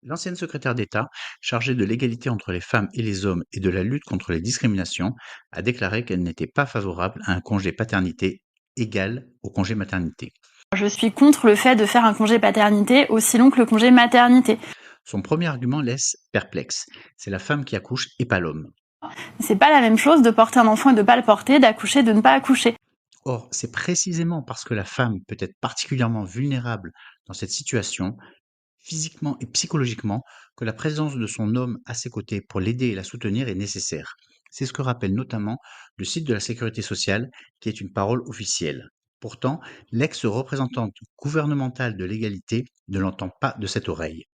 L'ancienne secrétaire d'État, chargée de l'égalité entre les femmes et les hommes et de la lutte contre les discriminations, a déclaré qu'elle n'était pas favorable à un congé paternité égal au congé maternité. Je suis contre le fait de faire un congé paternité aussi long que le congé maternité. Son premier argument laisse perplexe. C'est la femme qui accouche et pas l'homme. C'est pas la même chose de porter un enfant et de pas le porter, d'accoucher et de ne pas accoucher. Or, c'est précisément parce que la femme peut être particulièrement vulnérable dans cette situation, physiquement et psychologiquement, que la présence de son homme à ses côtés pour l'aider et la soutenir est nécessaire. C'est ce que rappelle notamment le site de la Sécurité sociale, qui est une parole officielle. Pourtant, l'ex-représentante gouvernementale de l'égalité ne l'entend pas de cette oreille.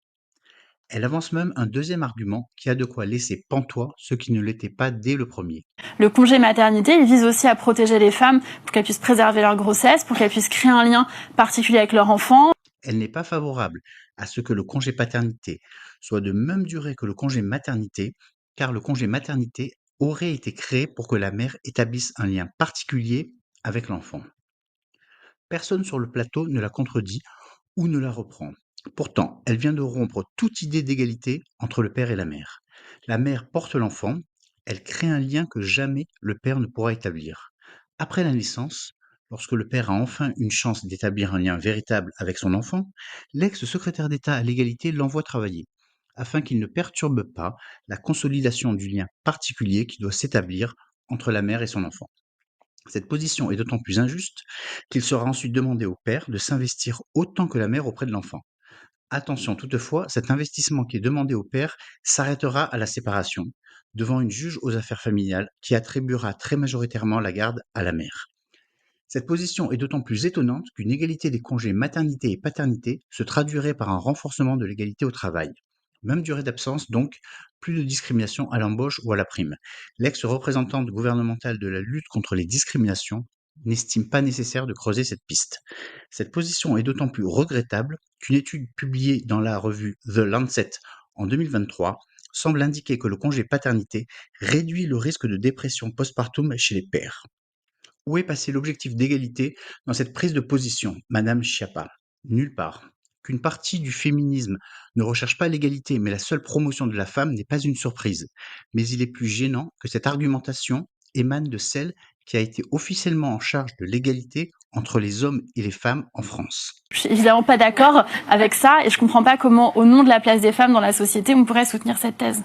Elle avance même un deuxième argument qui a de quoi laisser pantois ce qui ne l'était pas dès le premier. Le congé maternité, il vise aussi à protéger les femmes pour qu'elles puissent préserver leur grossesse, pour qu'elles puissent créer un lien particulier avec leur enfant. Elle n'est pas favorable à ce que le congé paternité soit de même durée que le congé maternité, car le congé maternité aurait été créé pour que la mère établisse un lien particulier avec l'enfant. Personne sur le plateau ne la contredit ou ne la reprend. Pourtant, elle vient de rompre toute idée d'égalité entre le père et la mère. La mère porte l'enfant, elle crée un lien que jamais le père ne pourra établir. Après la naissance, lorsque le père a enfin une chance d'établir un lien véritable avec son enfant, l'ex-secrétaire d'État à l'égalité l'envoie travailler, afin qu'il ne perturbe pas la consolidation du lien particulier qui doit s'établir entre la mère et son enfant. Cette position est d'autant plus injuste qu'il sera ensuite demandé au père de s'investir autant que la mère auprès de l'enfant. Attention toutefois, cet investissement qui est demandé au père s'arrêtera à la séparation, devant une juge aux affaires familiales qui attribuera très majoritairement la garde à la mère. Cette position est d'autant plus étonnante qu'une égalité des congés maternité et paternité se traduirait par un renforcement de l'égalité au travail. Même durée d'absence donc, plus de discrimination à l'embauche ou à la prime. L'ex-représentante gouvernementale de la lutte contre les discriminations n'estime pas nécessaire de creuser cette piste. Cette position est d'autant plus regrettable qu'une étude publiée dans la revue The Lancet en 2023 semble indiquer que le congé paternité réduit le risque de dépression postpartum chez les pères. Où est passé l'objectif d'égalité dans cette prise de position, Madame Schiappa? Nulle part. Qu'une partie du féminisme ne recherche pas l'égalité mais la seule promotion de la femme n'est pas une surprise. Mais il est plus gênant que cette argumentation émane de celle qui a été officiellement en charge de l'égalité entre les hommes et les femmes en France. Je suis évidemment pas d'accord avec ça et je comprends pas comment, au nom de la place des femmes dans la société, on pourrait soutenir cette thèse.